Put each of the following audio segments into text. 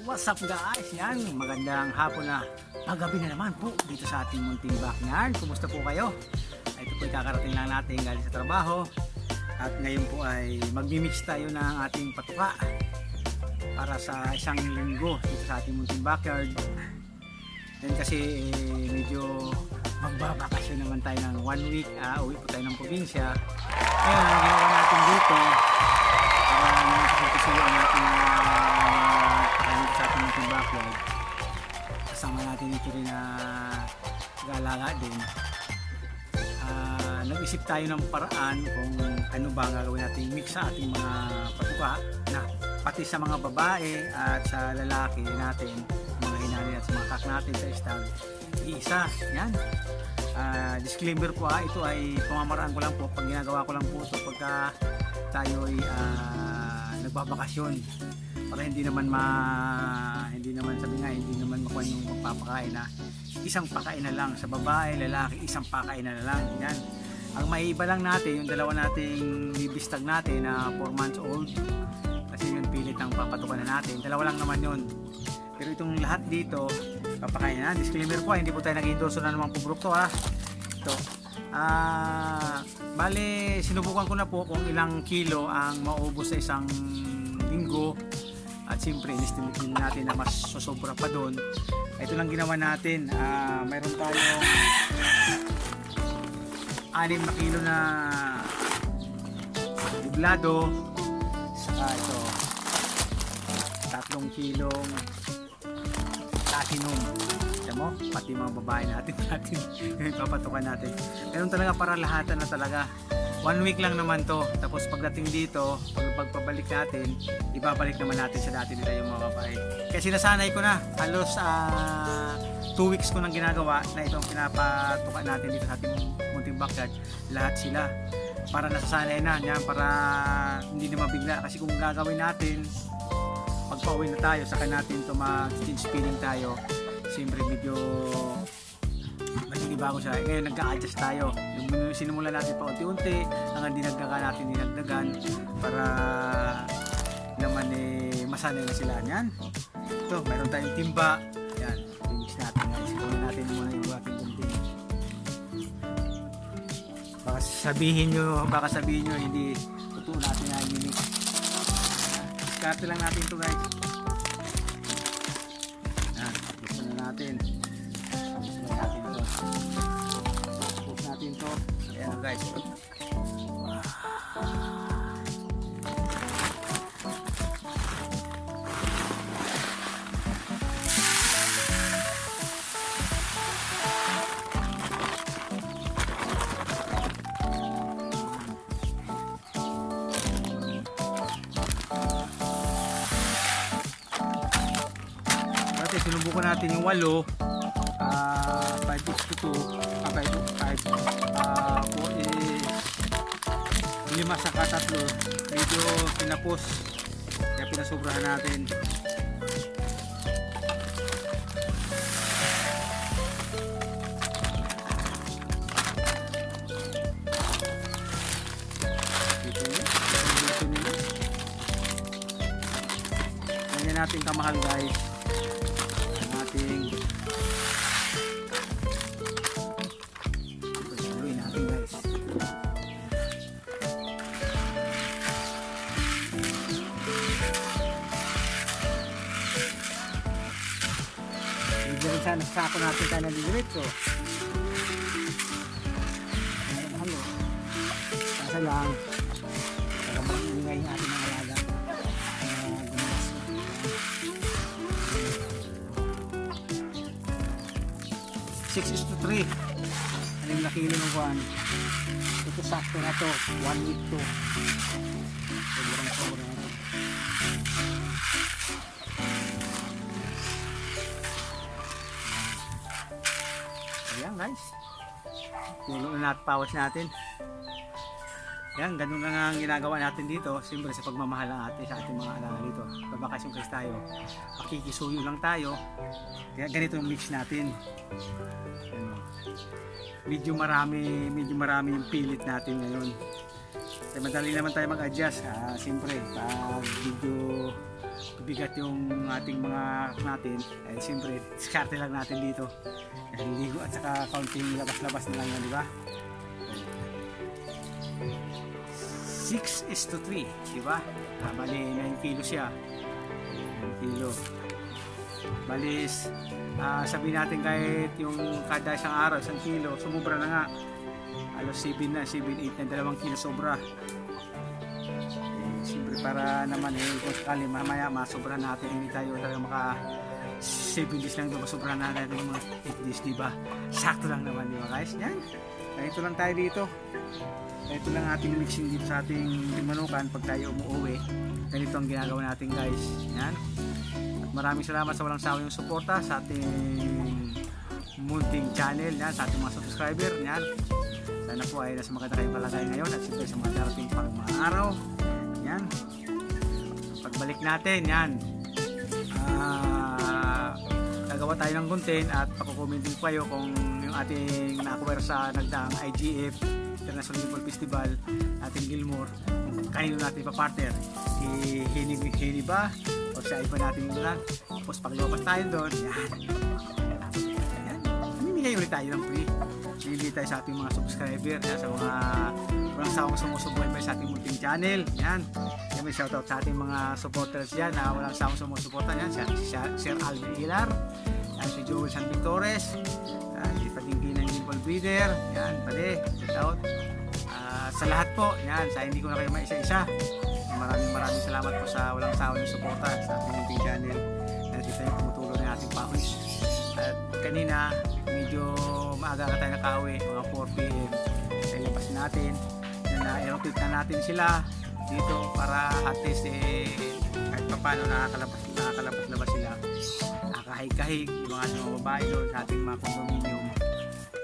What's up guys? Yan, magandang hapon na paggabi na naman po dito sa ating munting backyard. Kumusta po kayo? Ito po kakarating lang natin galing sa trabaho. At ngayon po ay magmi-mix tayo ng ating patuka para sa isang linggo dito sa ating munting backyard. Yan kasi medyo magbabakasyon naman tayo ng 1 week. Uwi po tayo ng probinsya. Ngayon, ang ginawa natin dito para nakasusuyo natin sa ating munting backyard. Kasama natin ito rin na galaga din. Nag-isip tayo ng paraan kung ano ba ang gagawin natin mix sa ating mga patuka na pati sa mga babae at sa lalaki natin, mga hinalin at sa mga kak natin sa stag, isa. Yan. Disclaimer po ito ay pamamaraan ko lang po, pag ginagawa ko lang po ito pagka tayo ay nagbabakasyon, para hindi naman sabi nga, hindi naman makuha yung magpapakain na isang pakain na lang sa babae, lalaki, isang pakain na lang. Yan. Ang maiiba lang natin, yung dalawa nating bibistag natin na 4 months old, kasi yun pilit ang papatukan na natin. Dalawa lang naman yun. Pero itong lahat dito, papakain na. Disclaimer po, hindi po tayo nag-endorso na namang produkto Ito. Bale, sinubukan ko na po kung ilang kilo ang maubos sa isang linggo. At siyempre, inestimate din natin na mas sosobra pa doon. Ito lang ginawa natin. Mayroon tayong 6 na kilo na buglado. Saka ito, 3 kilong platinum. Alam mo, pati mga babae natin papatukan natin. Ganun talaga, para lahatan na talaga. 1 week lang naman to. Tapos pagdating dito, pagpabalik natin, ibabalik naman natin sa dati nila yung mga babae. Kasi nasanay ko na, halos 2 weeks ko nang ginagawa na itong pinapatukan natin dito sa ating munting backyard. Lahat sila. Para nasasanay na yan, para hindi na mabigla. Kasi kung gagawin natin, pagpa-uwi na tayo, saka natin ito mag-stage spinning tayo, siyempre medyo bago siya. Ngayon nagka-adjust tayo. Yung sinimula natin pa unti-unti, hanggang dinagdagan para naman masanay na sila. Yan. Ito, mayroon tayong timba. Yan, i-mix natin. Isipulin natin muna yung ating gunting. Baka sabihin nyo, hindi totoo natin na i-mix. Diskarte lang natin ito guys. Yan, gusto na natin. Tapos natin to. Ayan guys. Dati sinubukan natin yung 8. 5 5 saka 3, medyo pinapos, kaya pinasobrahan natin. Ganyan natin kamahal guys ang ating sana sako natin tayo ng diretso. Halo. Kasa lang. Para mag-ingay natin ng alaga. Gumas. 6:3. 6 na kilo ng kuhan. Ito sakto na to. 1 week to. Sobrang na to. Ayan guys, tulo na natin, pawas natin. Yan, ganun lang ang ginagawa natin dito. Siyempre sa pagmamahal ng sa ating mga alaga dito. Babakasyon kasi tayo, makikisuyo lang tayo. Kaya ganito yung mix natin. Yan. Medyo marami yung pilit natin ngayon. Kaya madali naman tayo mag-adjust. Siyempre, pag medyo bigat yung ating mga natin, eh siyempre diskarte lang natin dito. Ligo at saka kaunting labas-labas na lang yan, di ba? 6:3, di ba? Bali 9 kilo siya. 9 kilo. Bali, sabihin natin kahit yung kada isang araw, 1 kilo, sumubra na nga. Alos 7 na, 7, 8 na, 2 kilo sobra. Siyempre para naman kung sakali mamaya masobra natin, hindi tayo talaga maka 7 days lang doon, masobra na natin yung mga 8 days, diba? Sakto lang naman, diba guys? Yan, ganito lang tayo dito. Ganito lang ating mixing dito sa ating manukan pag tayo umuwi. Ganito ang ginagawa natin guys. Yan. At maraming salamat sa walang sawa yung suporta sa ating munting channel, yan, sa ating mga subscriber. Yan. Sana po ay nasa maganda kayong kalagayan ngayon at siyempre sa mga darating pang mga araw. Yan. Pagbalik natin, yan. Gagawa tayo ng content at pakukomentin ko kayo kung yung ating na-acquire sa nagdaang IGF International Football Festival, ating Gilmore, kanino natin pa-partner, si Hini ba o sa iba natin lang. Tapos paglabas tayo doon, yan, mamimigay ulit tayo ng free. Mamimigay tayo sa ating mga subscriber, yan, sa mga walang sawang sumusubuhay sa ating munting channel. Yan, may shoutout sa ating mga supporters yan na walang sawang sumusuporta. Yan, si Sir Alvin Hilar, yan, si Joel San Victores, si Patingki ng Gilmore Breeder, yan, pwede, shoutout. Sa lahat po, yan, sa hindi ko na kayo maisa-isa, maraming salamat po sa walang sawa ng suporta sa ating munting channel. Dito tayo tumutulong ng ating pawis. At kanina, medyo maaga ka tayo nakauwi, mga 4 PM. Sa labas natin, na-erotate na natin sila dito para at least kahit pa paano nakakalabas sila. Nakakahig-kahig yung mga ating mga babae doon sa ating mga condominium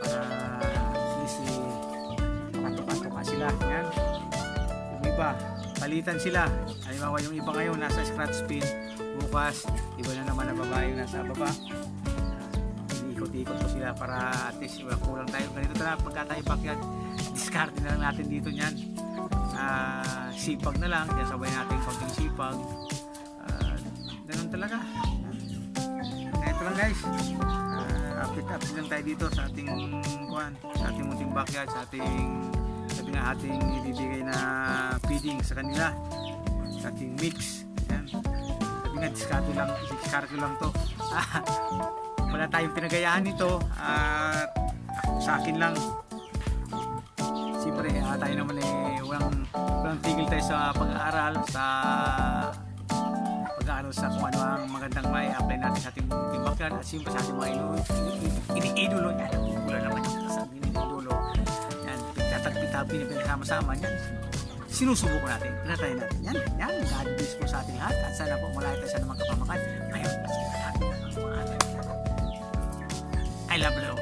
para at least makatuka-tuka sila. Yan. Yung iba, palitan sila. Halimbawa yung iba ngayon nasa scratch pin, bukas iba na naman na babae yung nasa baba. Ikot-ikot po sila para at least kulang tayo. Ganito talaga pagka tayo backyard, discard na lang natin dito niyan. Sipag na lang, kaya sabay natin konting sipag. Ganun talaga. Ganito lang guys. Update lang tayo dito sa ating sa ating munting backyard, sa ating sabi nga ating ibibigay na feeding sa kanila, sa ating mix. Yan. Sabi nga discard lang to. Wala tayong pinagayaan nito at sa akin lang. Siyempre tayo naman walang tigil tayo sa pag-aaral sa kung ano ang magandang may apply natin sa ating backyard at siyempre sa ating mga iniidolo yan. Wala naman yung sa iniidolo yan, tatagpitabi na pinagsama-sama yan, sinusubukan natin, pinatay natin yan. God bless po sa ating lahat at sana po malaya tayo sa namang kapamakan ngayon. I love you.